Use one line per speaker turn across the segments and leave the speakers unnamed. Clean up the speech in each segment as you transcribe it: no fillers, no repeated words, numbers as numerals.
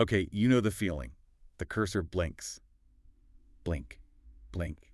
Okay, you know the feeling. The cursor blinks. Blink, blink.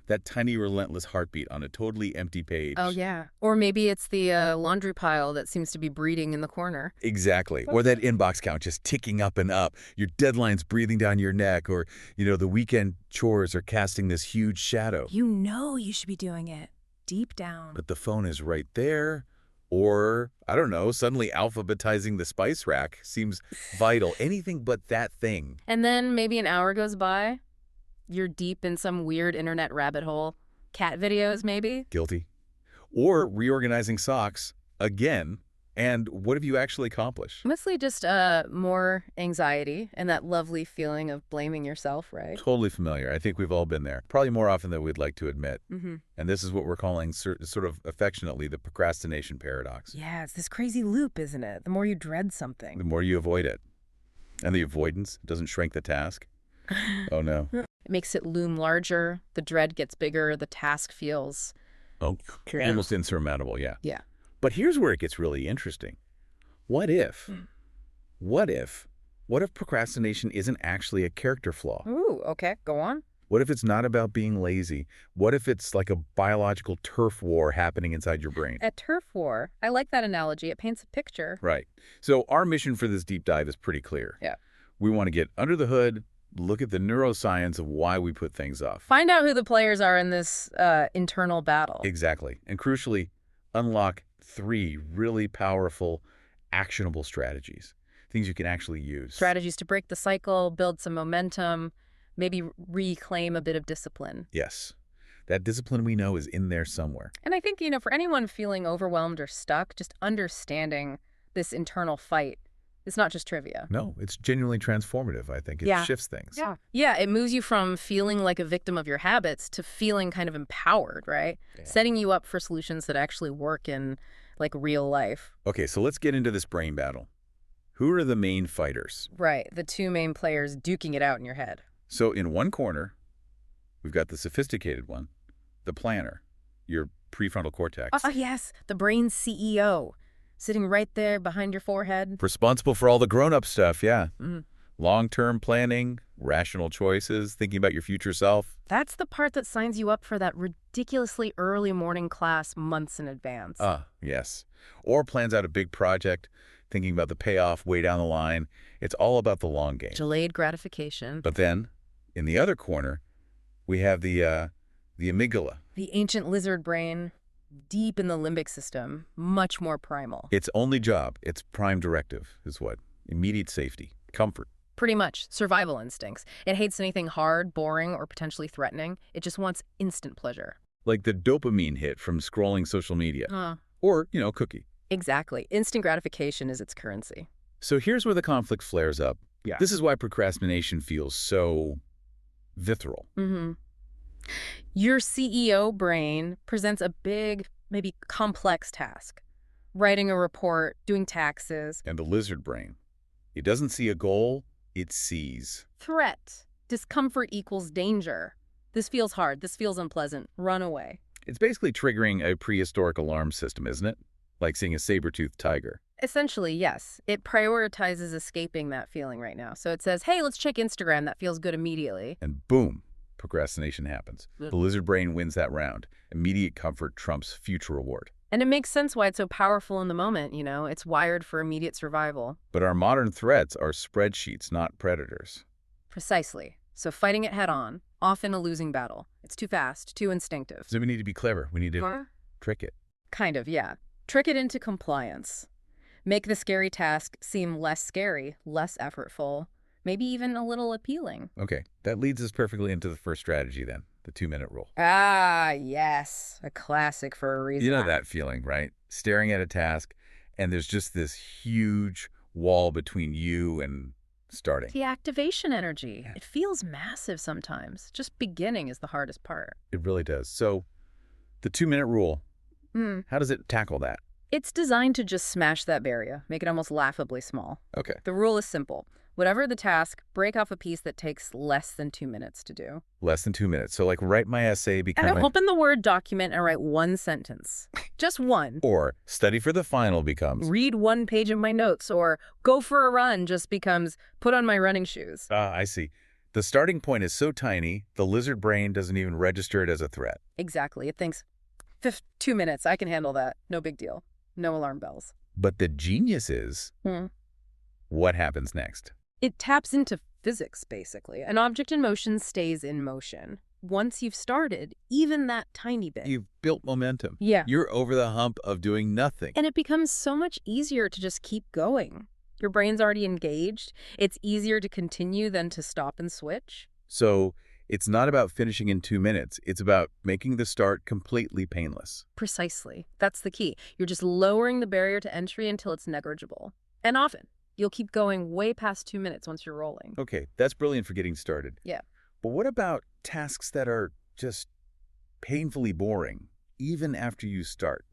That tiny, relentless heartbeat on a totally empty page.
Oh, yeah. Or maybe it's the laundry pile that seems to be breeding in the corner.
Exactly. Or that inbox count just ticking up and up. Your deadline's breathing down your neck. Or, the weekend chores are casting this huge shadow.
You know you should be doing it. Deep down.
But the phone is right there. Or, I don't know, suddenly alphabetizing the spice rack seems vital. Anything but that thing.
And then maybe an hour goes by. You're deep in some weird internet rabbit hole. Cat videos, maybe?
Guilty. Or reorganizing socks again. And what have you actually accomplished?
Mostly just more anxiety and that lovely feeling of blaming yourself, right?
Totally familiar. I think we've all been there. Probably more often than we'd like to admit.
Mm-hmm.
And this is what we're calling sort of affectionately the procrastination paradox.
Yeah, it's this crazy loop, isn't it? The more you dread something.
The more you avoid it. And the avoidance doesn't shrink the task. Oh, no.
It makes it loom larger. The dread gets bigger. The task feels...
Almost insurmountable, yeah.
Yeah.
But here's where it gets really interesting. What if procrastination isn't actually a character flaw?
Ooh, okay. Go on.
What if it's not about being lazy? What if it's like a biological turf war happening inside your brain?
A turf war. I like that analogy. It paints a picture.
Right. So our mission for this deep dive is pretty clear.
Yeah.
We want to get under the hood, look at the neuroscience of why we put things off.
Find out who the players are in this internal battle.
Exactly. And crucially, unlock 3 really powerful, actionable strategies. Things you can actually use.
Strategies to break the cycle, build some momentum, maybe reclaim a bit of discipline.
Yes. That discipline we know is in there somewhere.
And I think, for anyone feeling overwhelmed or stuck, just understanding this internal fight, it's not just trivia.
No, it's genuinely transformative, I think. It shifts things.
Yeah, it moves you from feeling like a victim of your habits to feeling kind of empowered, right? Yeah. Setting you up for solutions that actually work in, real life.
Okay, so let's get into this brain battle. Who are the main fighters?
Right, the 2 main players duking it out in your head.
So in one corner, we've got the sophisticated one, the planner, your prefrontal cortex.
Oh, yes, the brain's CEO. Sitting right there behind your forehead.
Responsible for all the grown-up stuff, yeah.
Mm.
Long-term planning, rational choices, thinking about your future self.
That's the part that signs you up for that ridiculously early morning class months in advance.
Yes. Or plans out a big project, thinking about the payoff way down the line. It's all about the long game.
Delayed gratification.
But then, in the other corner, we have the amygdala.
The ancient lizard brain. Deep in the limbic system, much more primal.
Its only job, its prime directive, is what? Immediate safety, comfort.
Pretty much. Survival instincts. It hates anything hard, boring, or potentially threatening. It just wants instant pleasure.
Like the dopamine hit from scrolling social media. Or, cookie.
Exactly. Instant gratification is its currency.
So here's where the conflict flares up.
Yeah.
This is why procrastination feels so visceral.
Mm-hmm. Your CEO brain presents a big, maybe complex task. Writing a report, doing taxes.
And the lizard brain, it doesn't see a goal, it sees.
Threat. Discomfort equals danger. This feels hard. This feels unpleasant. Run away.
It's basically triggering a prehistoric alarm system, isn't it? Like seeing a saber-toothed tiger.
Essentially, yes. It prioritizes escaping that feeling right now. So it says, hey, let's check Instagram. That feels good immediately.
And boom. Procrastination happens. The lizard brain wins that round. Immediate comfort trumps future reward.
And it makes sense why it's so powerful in the moment, It's wired for immediate survival.
But our modern threats are spreadsheets, not predators.
Precisely. So fighting it head on, often a losing battle. It's too fast, too instinctive.
So we need to be clever. We need to trick it.
Kind of, yeah. Trick it into compliance. Make the scary task seem less scary, less effortful. Maybe even a little appealing.
Okay, that leads us perfectly into the first strategy then, the 2-minute rule.
Ah, yes. A classic for a reason.
You know that feeling, right? Staring at a task, and there's just this huge wall between you and starting.
The activation energy. It feels massive sometimes. Just beginning is the hardest part.
It really does. So, the 2-minute rule, how does it tackle that?
It's designed to just smash that barrier, make it almost laughably small.
Okay.
The rule is simple. Whatever the task, break off a piece that takes less than 2 minutes to do.
Less than 2 minutes. So like write my essay, become
And open the Word document and write one sentence. Just one.
Or study for the final becomes.
Read one page of my notes, or go for a run just becomes put on my running shoes.
Ah, I see. The starting point is so tiny, the lizard brain doesn't even register it as a threat.
Exactly. It thinks, 2 minutes, I can handle that. No big deal. No alarm bells.
But the genius is, what happens next?
It taps into physics, basically. An object in motion stays in motion. Once you've started, even that tiny bit.
You've built momentum.
Yeah.
You're over the hump of doing nothing.
And it becomes so much easier to just keep going. Your brain's already engaged. It's easier to continue than to stop and switch.
So it's not about finishing in 2 minutes. It's about making the start completely painless.
Precisely. That's the key. You're just lowering the barrier to entry until it's negligible. And often, you'll keep going way past 2 minutes once you're rolling.
Okay, that's brilliant for getting started.
Yeah.
But what about tasks that are just painfully boring, even after you start?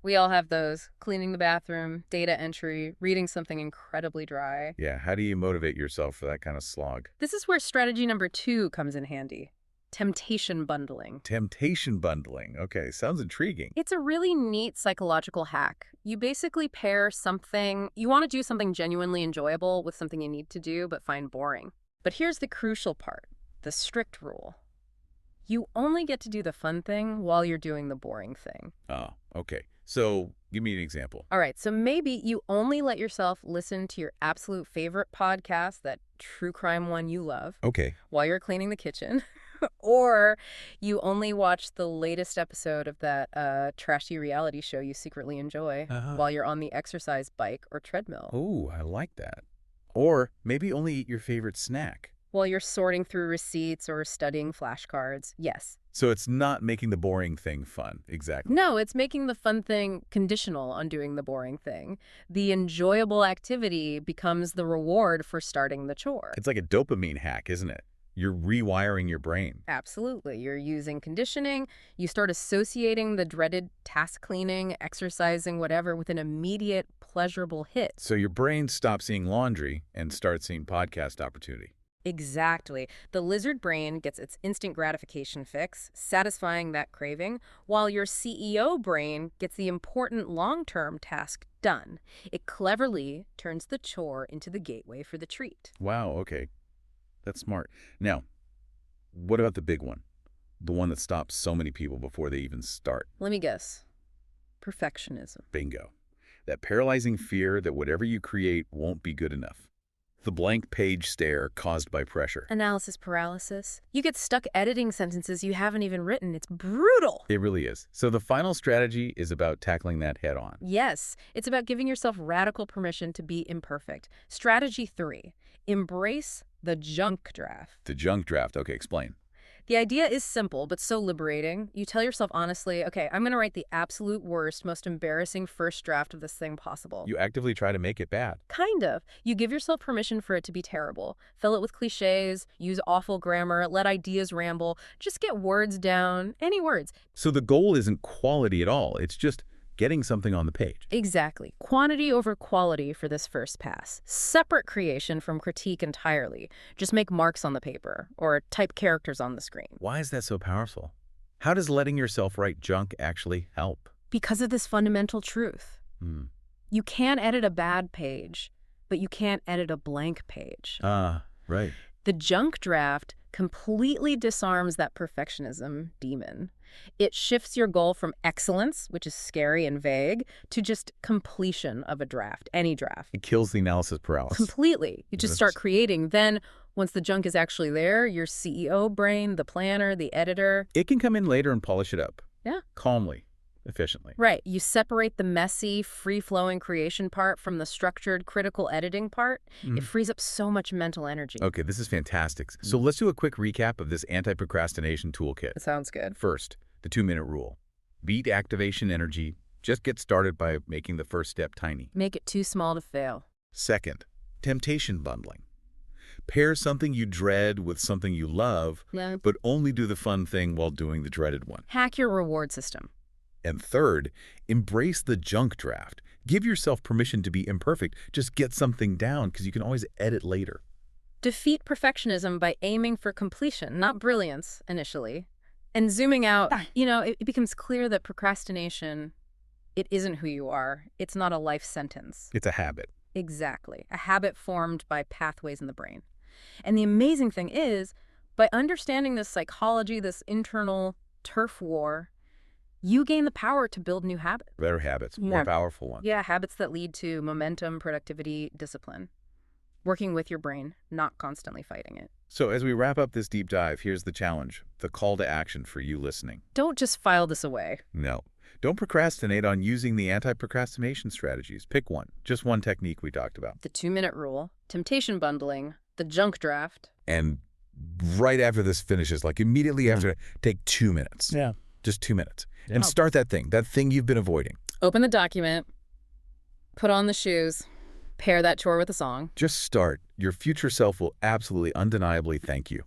We all have those. Cleaning the bathroom, data entry, reading something incredibly dry.
Yeah, how do you motivate yourself for that kind of slog?
This is where strategy number 2 comes in handy. Temptation bundling.
Temptation bundling. Okay, sounds intriguing.
It's a really neat psychological hack. You basically pair something, you want to do something genuinely enjoyable with something you need to do but find boring. But here's the crucial part, the strict rule. You only get to do the fun thing while you're doing the boring thing.
Oh, okay. So give me an example.
All right, so maybe you only let yourself listen to your absolute favorite podcast, that true crime one you love,
Okay.
while you're cleaning the kitchen. Or you only watch the latest episode of that trashy reality show you secretly enjoy while you're on the exercise bike or treadmill.
Oh, I like that. Or maybe only eat your favorite snack.
While you're sorting through receipts or studying flashcards. Yes.
So it's not making the boring thing fun. Exactly.
No, it's making the fun thing conditional on doing the boring thing. The enjoyable activity becomes the reward for starting the chore.
It's like a dopamine hack, isn't it? You're rewiring your brain.
Absolutely. You're using conditioning. You start associating the dreaded task cleaning, exercising, whatever, with an immediate, pleasurable hit.
So your brain stops seeing laundry and starts seeing podcast opportunity.
Exactly. The lizard brain gets its instant gratification fix, satisfying that craving, while your CEO brain gets the important long-term task done. It cleverly turns the chore into the gateway for the treat.
Wow, okay. That's smart. Now, what about the big one? The one that stops so many people before they even start.
Let me guess. Perfectionism.
Bingo. That paralyzing fear that whatever you create won't be good enough. The blank page stare caused by pressure.
Analysis paralysis. You get stuck editing sentences you haven't even written. It's brutal.
It really is. So the final strategy is about tackling that head on.
Yes, it's about giving yourself radical permission to be imperfect. Strategy 3, embrace the junk draft.
The junk draft. Okay, explain.
The idea is simple, but so liberating. You tell yourself honestly, okay, I'm going to write the absolute worst, most embarrassing first draft of this thing possible.
You actively try to make it bad.
Kind of. You give yourself permission for it to be terrible. Fill it with cliches, use awful grammar, let ideas ramble. Just get words down, any words.
So the goal isn't quality at all. It's just getting something on the page.
Exactly. Quantity over quality for this first pass. Separate creation from critique entirely. Just make marks on the paper or type characters on the screen.
Why is that so powerful? How does letting yourself write junk actually help?
Because of this fundamental truth. You can edit a bad page, but you can't edit a blank page.
Right.
The junk draft completely disarms that perfectionism demon. It shifts your goal from excellence, which is scary and vague, to just completion of a draft, any draft.
It kills the analysis paralysis.
Completely. You just start creating. Then, once the junk is actually there, your CEO brain, the planner, the editor.
It can come in later and polish it up.
Yeah.
Calmly, efficiently.
Right. You separate the messy, free-flowing creation part from the structured, critical editing part. It frees up so much mental energy.
Okay, this is fantastic. So let's do a quick recap of this anti-procrastination toolkit.
Sounds good.
First, the 2-minute rule. Beat activation energy. Just get started by making the first step tiny.
Make it too small to fail.
Second, temptation bundling. Pair something you dread with something you love, but only do the fun thing while doing the dreaded one.
Hack your reward system.
And third, embrace the junk draft. Give yourself permission to be imperfect. Just get something down because you can always edit later.
Defeat perfectionism by aiming for completion, not brilliance, initially. And zooming out, it becomes clear that procrastination, it isn't who you are. It's not a life sentence.
It's a habit.
Exactly. A habit formed by pathways in the brain. And the amazing thing is, by understanding this psychology, this internal turf war, you gain the power to build new habits.
Better habits, more powerful ones.
Yeah, habits that lead to momentum, productivity, discipline. Working with your brain, not constantly fighting it.
So as we wrap up this deep dive, here's the challenge, the call to action for you listening.
Don't just file this away.
No. Don't procrastinate on using the anti-procrastination strategies. Pick one, just one technique we talked about.
The 2-minute rule, temptation bundling, the junk draft.
And right after this finishes, like immediately after, take 2 minutes.
Yeah.
Just 2 minutes. And start that thing you've been avoiding.
Open the document, put on the shoes, pair that chore with a song.
Just start. Your future self will absolutely, undeniably thank you.